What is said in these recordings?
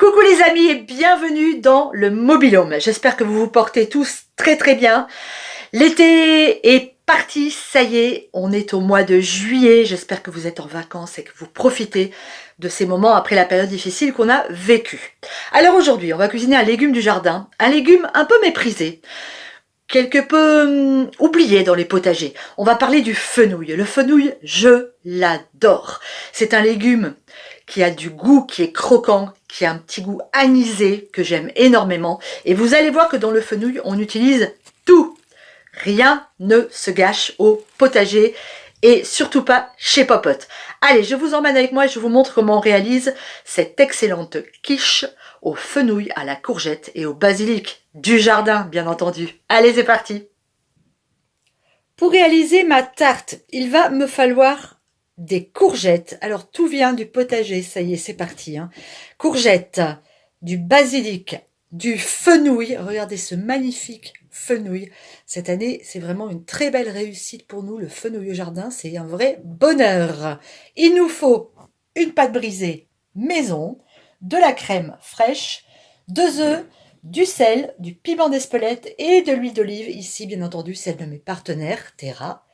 Coucou les amis et bienvenue dans le Mobil-Home. J'espère que vous vous portez tous très bien. L'été est parti, ça y est, on est au mois de juillet. J'espère que vous êtes en vacances et que vous profitez de ces moments après la période difficile qu'on a vécue. Alors aujourd'hui, on va cuisiner un légume du jardin, un légume un peu méprisé, quelque peu oublié dans les potagers. On va parler du fenouil. Le fenouil, je l'adore. C'est un légume qui a du goût, qui est croquant, qui a un petit goût anisé que j'aime énormément. Et vous allez voir que dans le fenouil, on utilise tout. Rien ne se gâche au potager et surtout pas chez Popote. Allez, je vous emmène avec moi et je vous montre comment on réalise cette excellente quiche au fenouil, à la courgette et au basilic du jardin, bien entendu. Allez, c'est parti. Pour réaliser ma tarte, il va me falloir des courgettes. Alors, tout vient du potager, ça y est, c'est parti. Courgettes, du basilic, du fenouil. Regardez ce magnifique fenouil. Cette année, c'est vraiment une très belle réussite pour nous. Le fenouil au jardin, c'est un vrai bonheur. Il nous faut une pâte brisée maison, de la crème fraîche, 2 œufs, du sel, du piment d'Espelette et de l'huile d'olive. Ici, bien entendu, celle de mes partenaires, Terra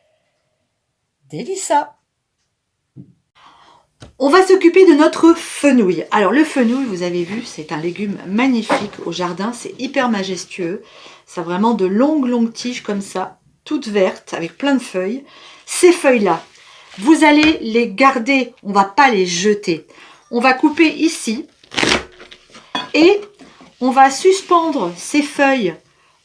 Delissa. On va s'occuper de notre fenouil. Alors le fenouil, vous avez vu, c'est un légume magnifique au jardin. C'est hyper majestueux. Ça a vraiment de longues tiges comme ça, toutes vertes, avec plein de feuilles. Ces feuilles-là, vous allez les garder. On ne va pas les jeter. On va couper ici. Et on va suspendre ces feuilles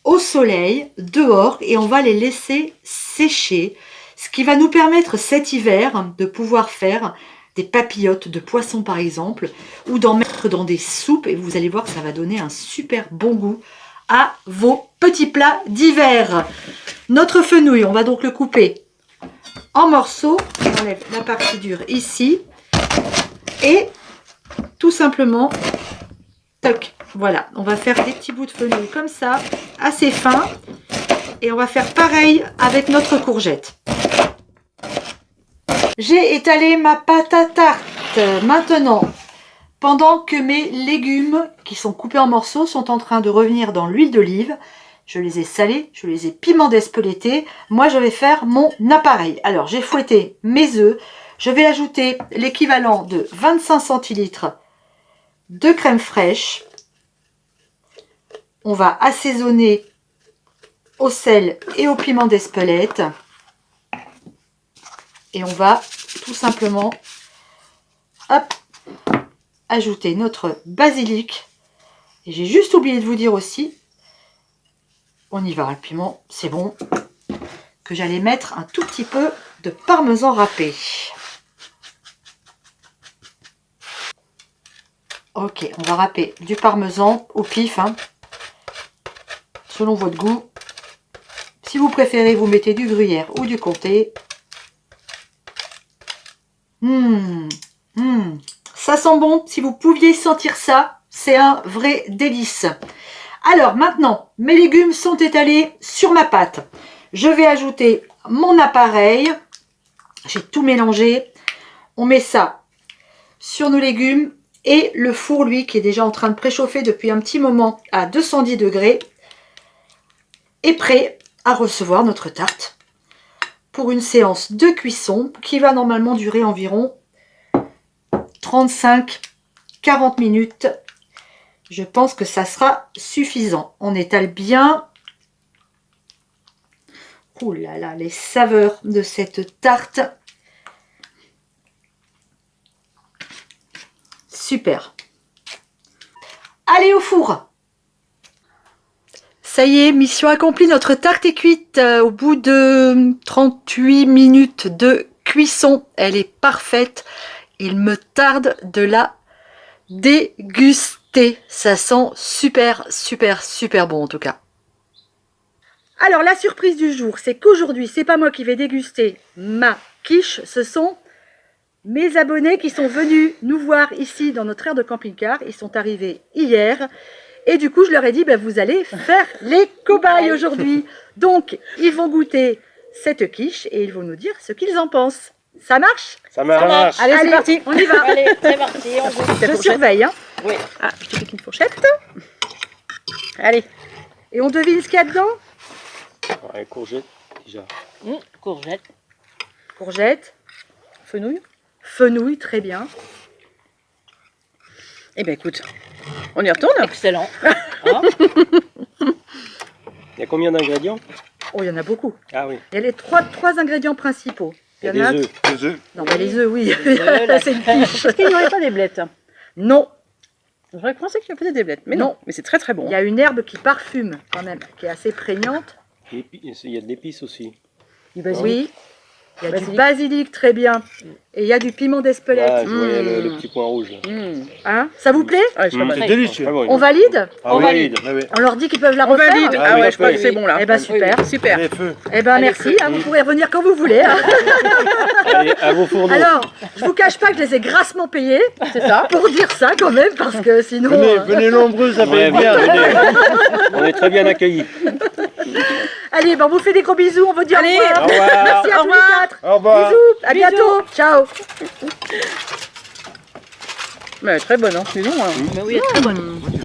au soleil, dehors. Et on va les laisser sécher. Ce qui va nous permettre cet hiver de pouvoir faire des papillotes de poisson par exemple, ou d'en mettre dans des soupes, et vous allez voir que ça va donner un super bon goût à vos petits plats d'hiver. Notre fenouil, on va donc le couper en morceaux. On enlève la partie dure ici, et tout simplement, toc, voilà, on va faire des petits bouts de fenouil comme ça, assez fins, et on va faire pareil avec notre courgette. J'ai étalé ma pâte à tarte. Maintenant, pendant que mes légumes qui sont coupés en morceaux sont en train de revenir dans l'huile d'olive, je les ai salés, je les ai piment d'Espelette. Moi, je vais faire mon appareil. Alors, j'ai fouetté mes œufs. Je vais ajouter l'équivalent de 25 centilitres de crème fraîche. On va assaisonner au sel et au piment d'Espelette. Et on va tout simplement ajouter notre basilic. Et j'ai juste oublié de vous dire aussi, on y va, le piment, c'est bon, que j'allais mettre un tout petit peu de parmesan râpé. Ok, on va râper du parmesan au pif, selon votre goût. Si vous préférez, vous mettez du gruyère ou du comté. Ça sent bon. Si vous pouviez sentir ça, c'est un vrai délice. Alors maintenant, mes légumes sont étalés sur ma pâte. Je vais ajouter mon appareil. J'ai tout mélangé. On met ça sur nos légumes et le four, lui, qui est déjà en train de préchauffer depuis un petit moment à 210 degrés, est prêt à recevoir notre tarte pour une séance de cuisson qui va normalement durer environ 35-40 minutes. Je pense que ça sera suffisant. On étale bien. Ouh là là, les saveurs de cette tarte. Super. Allez au four. Ça y est, mission accomplie, notre tarte est cuite au bout de 38 minutes de cuisson. Elle est parfaite. Il me tarde de la déguster. Ça sent super bon en tout cas. Alors la surprise du jour, c'est qu'aujourd'hui, c'est pas moi qui vais déguster ma quiche, ce sont mes abonnés qui sont venus nous voir ici dans notre aire de camping-car. Ils sont arrivés hier. Et du coup, je leur ai dit, vous allez faire les cobayes aujourd'hui. Donc, ils vont goûter cette quiche et ils vont nous dire ce qu'ils en pensent. Ça marche? Ça marche. Allez, c'est parti, on y va. Allez, c'est parti, on goûte. Je surveille. Oui. Ah, je te pique une fourchette. Allez. Et on devine ce qu'il y a dedans? Ouais, courgette, déjà. Courgette. Courgette, Fenouil. fenouil, très bien. Eh bien écoute, on y retourne. Excellent. Hein? Il y a combien d'ingrédients? Oh, il y en a beaucoup. Ah oui. Il y a les trois ingrédients principaux. Il y a en a des un- œufs. Des œufs. Non, mais les œufs, oui. la C'est une quiche. Est-ce qu'il n'y aurait pas des blettes? Non, J'aurais pensé qu'il y avait des blettes, mais non. Non. Mais c'est très très bon. il y a une herbe qui parfume quand même, qui est assez prégnante. Il y a de l'épice aussi. Du basilic. Oui. Il y a Basilic. du basilic, très bien. Et il y a du piment d'Espelette. Ah, je voyais le Mmh. petit point rouge. Là. Mmh. Hein, ça vous plaît? Ah, je Mmh. pas mal. délicieux. Ah, bon, On valide? Ah On oui. valide. Ah oui. On leur dit qu'ils peuvent la On refaire? valide. Ah Ah oui, ouais, je crois oui. que c'est bon là. Eh ben super. Super. Allez, feu. Eh ben Allez, merci, feu. hein, vous pourrez revenir quand vous voulez. Hein. Allez, à vos fourneaux. Alors, je vous cache pas que je les ai grassement payés C'est ça. pour dire ça quand même, parce que sinon... Venez, venez nombreux, ça Ouais, fait bien. venez. On est très bien accueillis. Allez, ben, on vous fait des gros bisous, on vous dit Allez, au revoir. Au revoir. Merci à Au tous les revoir. 4. Au revoir. Bisous, à bientôt. Ciao. Mais très bonne, hein. Dis donc, hein. Mais oui, elle est très bonne.